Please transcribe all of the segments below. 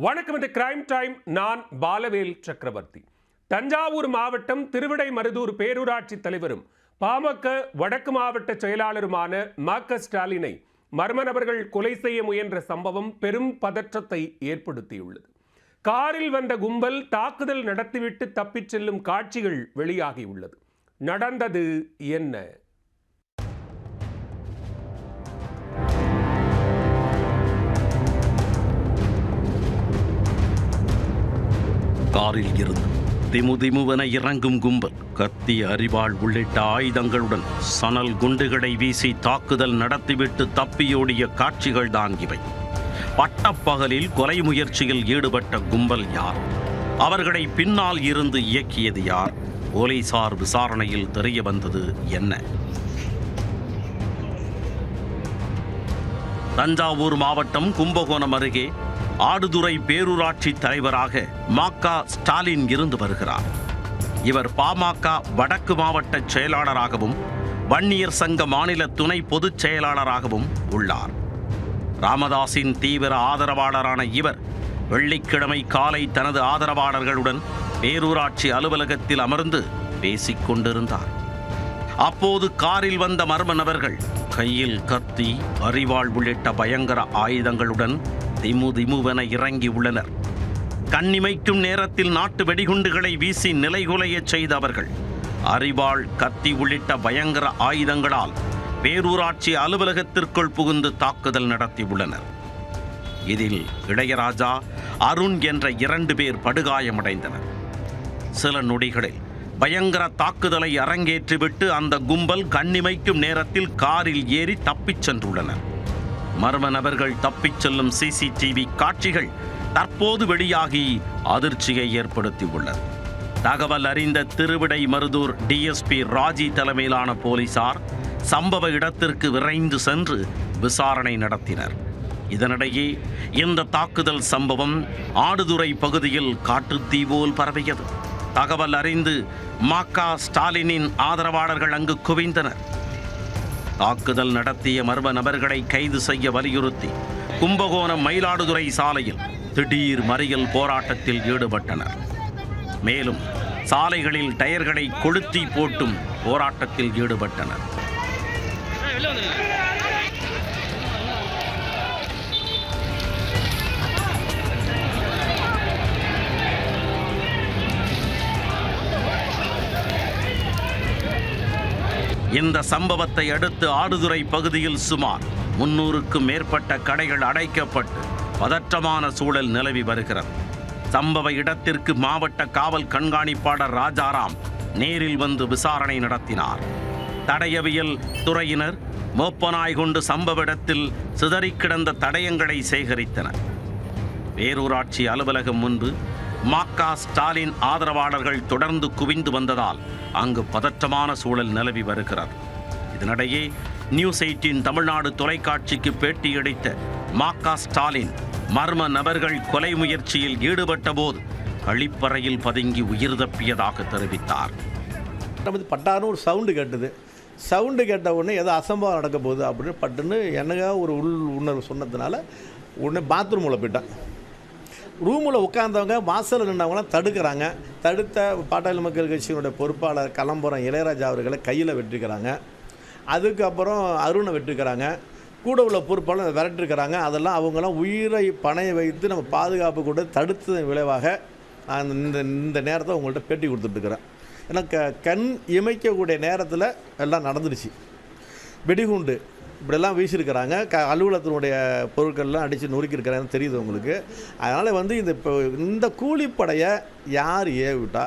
வணக்கம், இது crime time. நான் பாலவேல் சக்கரவர்த்தி. தஞ்சாவூர் மாவட்டம் திருவிடைமருதூர் பேரூராட்சி தலைவரும் பாமக வடக்கு மாவட்ட செயலாளருமான மா.க. ஸ்டாலினை மர்ம நபர்கள் கொலை செய்ய முயன்ற சம்பவம் பெரும் பதற்றத்தை ஏற்படுத்தியுள்ளது. காரில் வந்த கும்பல் தாக்குதல் நடத்திவிட்டு தப்பிச் செல்லும் காட்சிகள் வெளியாகியுள்ளது. நடந்தது என்ன? காரில் இருந்து திமுதிமுவென இறங்கும் கும்பல் கத்தி, அரிவாள் உள்ளிட்ட ஆயுதங்களுடன் சணல் குண்டுகளை வீசி தாக்குதல் நடத்திவிட்டு தப்பியோடிய காட்சிகள் தான் இவை. பட்டப்பகலில் கொலை முயற்சியில் ஈடுபட்ட கும்பல் யார்? அவர்களை பின்னால் இருந்து இயக்கியது யார்? போலீசார் விசாரணையில் தெரிய வந்தது என்ன? தஞ்சாவூர் மாவட்டம் கும்பகோணம் அருகே ஆடுதுறை பேரூராட்சி தலைவராக மா.க. ஸ்டாலின் இருந்து வருகிறார். இவர் பாமக வடக்கு மாவட்ட செயலாளராகவும் வன்னியர் சங்க மாநில துணை பொதுச் செயலாளராகவும் உள்ளார். ராமதாஸின் தீவிர ஆதரவாளரான இவர் வெள்ளிக்கிழமை காலை தனது ஆதரவாளர்களுடன் பேரூராட்சி அலுவலகத்தில் அமர்ந்து பேசிக் கொண்டிருந்தார். அப்போது காரில் வந்த மர்ம நபர்கள் கையில் கத்தி, அரிவாள் உள்ளிட்ட பயங்கர ஆயுதங்களுடன் திமுதிமுவென இறங்கி உள்ளனர். கண்ணிமைக்கும் நேரத்தில் நாட்டு வெடிகுண்டுகளை வீசி நிலைகுலைய செய்த அவர்கள் அரிவாள், கத்தி உள்ளிட்ட பயங்கர ஆயுதங்களால் பேரூராட்சி அலுவலகத்திற்குள் புகுந்து தாக்குதல் நடத்தியுள்ளனர். இதில் இளையராஜா, அருண் என்ற 2 பேர் படுகாயமடைந்தனர். சில நொடிகளில் பயங்கர தாக்குதலை அரங்கேற்றிவிட்டு அந்த கும்பல் கண்ணிமைக்கும் நேரத்தில் காரில் ஏறி தப்பிச் சென்றுள்ளனர். மர்ம நபர்கள் தப்பிச் செல்லும் சிசிடிவி காட்சிகள் தற்போது வெளியாகி அதிர்ச்சியை ஏற்படுத்தியுள்ளது. தகவல் அறிந்த திருவிடைமருதூர் டிஎஸ்பி ராஜி தலைமையிலான போலீசார் சம்பவ இடத்திற்கு விரைந்து சென்று விசாரணை நடத்தினர். இதனிடையே இந்த தாக்குதல் சம்பவம் ஆடுதுறை பகுதியில் காட்டுத்தீ போல் பரவியது. தகவல் அறிந்து மா.க. ஸ்டாலினின் ஆதரவாளர்கள் அங்கு குவிந்தனர். தாக்குதல் நடத்திய மர்ம நபர்களை கைது செய்ய வலியுறுத்தி கும்பகோணம் மயிலாடுதுறை சாலையில் திடீர் மறியல் போராட்டத்தில் ஈடுபட்டனர். மேலும் சாலைகளில் டயர்களை கொளுத்தி போட்டும் போராட்டத்தில் ஈடுபட்டனர். இந்த சம்பவத்தை அடுத்து ஆடுதுறை பகுதியில் சுமார் 300க்கும் மேற்பட்ட கடைகள் அடைக்கப்பட்டு பதற்றமான சூழல் நிலவி வருகிறது. சம்பவ இடத்திற்கு மாவட்ட காவல் கண்காணிப்பாளர் ராஜாராம் நேரில் வந்து விசாரணை நடத்தினார். தடயவியல் துறையினர் மோப்பனாய் கொண்டு சம்பவ இடத்தில் சிதறி கிடந்த தடயங்களை சேகரித்தனர். பேரூராட்சி அலுவலகம் முன்பு மா.க. ஸ்டாலின் ஆதரவாளர்கள் தொடர்ந்து குவிந்து வந்ததால் அங்கு பதற்றமான சூழல் நிலவி வருகிறது. இதனிடையே நியூஸ் 18 தமிழ்நாடு தொலைக்காட்சிக்கு பேட்டியளித்த மா.க. ஸ்டாலின் மர்ம நபர்கள் கொலை முயற்சியில் ஈடுபட்ட போது கழிப்பறையில் பதுங்கி உயிர் தப்பியதாக தெரிவித்தார். பட்டான்னு ஒரு சவுண்டு கேட்டது. சவுண்டு கேட்ட உடனே ஏதோ அசம்பாவம் நடக்க போகுது அப்படின்னு பட்டுன்னு என்னங்க ஒரு உணர்வு சொன்னதுனால உடனே பாத்ரூமில் போயிட்டேன். ரூமில் உட்கார்ந்தவங்க வாசலில் நின்றவங்களாம் தடுக்கிறாங்க. தடுத்த பாட்டாளி மக்கள் கட்சியினுடைய பொறுப்பாளர் கலம்புரம் இளையராஜா அவர்களை கையில் வெட்டிருக்கிறாங்க. அதுக்கப்புறம் அருணை வெட்டிருக்கிறாங்க. கூட உள்ள பொறுப்பாளர் விரட்டிருக்கிறாங்க. அதெல்லாம் அவங்களாம் உயிரை பணைய வைத்து நம்ம பாதுகாப்பு கூட தடுத்ததன் விளைவாக இந்த நேரத்தை உங்கள்கிட்ட பேட்டி கொடுத்துட்ருக்குறேன். ஏன்னா கண் இமைக்கக்கூடிய நேரத்தில் எல்லாம் நடந்துருச்சு. வெடிகுண்டு இப்படியெல்லாம் வீசியிருக்கிறாங்க. அலுவலகத்தினுடைய பொருட்கள்லாம் அடித்து நொறுக்கியிருக்கிறாங்கன்னு தெரியுது உங்களுக்கு. அதனால் இந்த கூலிப்படையை யார் ஏவிட்டா,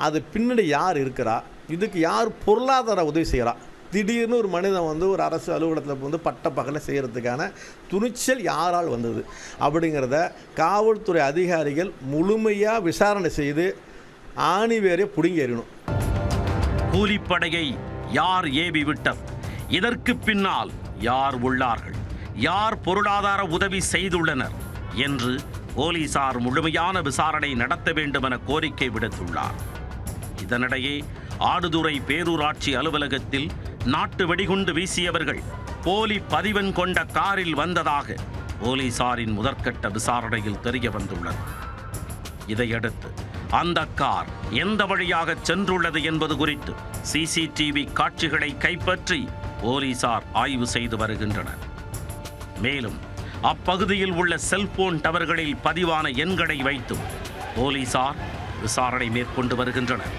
அது பின்னாடி யார் இருக்கிறா, இதுக்கு யார் பொருளாதார உதவி செய்கிறா, திடீர்னு ஒரு மனிதன் ஒரு அரசு அலுவலகத்தில் பட்ட பகலில் செய்கிறதுக்கான துணிச்சல் யாரால் வந்தது அப்படிங்கிறத காவல்துறை அதிகாரிகள் முழுமையாக விசாரணை செய்து ஆணிவேரை பிடுங்கி எறியணும். கூலிப்படையை யார் ஏவி விட்டார்? இதற்கு பின்னால் யார் உள்ளார்கள்? யார் பொருளாதார உதவி செய்துள்ளனர் என்று போலீசார் முழுமையான விசாரணை நடத்த வேண்டும் என கோரிக்கை விடுத்துள்ளார். இதனிடையே ஆடுதுறை பேரூராட்சி அலுவலகத்தில் நாட்டு வெடிகுண்டு வீசியவர்கள் போலி பதிவெண் கொண்ட காரில் வந்ததாக போலீசாரின் முதற்கட்ட விசாரணையில் தெரிய வந்துள்ளது. இதையடுத்து அந்த கார் எந்த வழியாக சென்றுள்ளது என்பது குறித்து சிசிடிவி காட்சிகளை கைப்பற்றி போலீசார் ஆய்வு செய்து வருகின்றனர். மேலும் அப்பகுதியில் உள்ள செல்போன் டவர்களில் பதிவான எண்களை வைத்தும் போலீசார் விசாரணை மேற்கொண்டு வருகின்றனர்.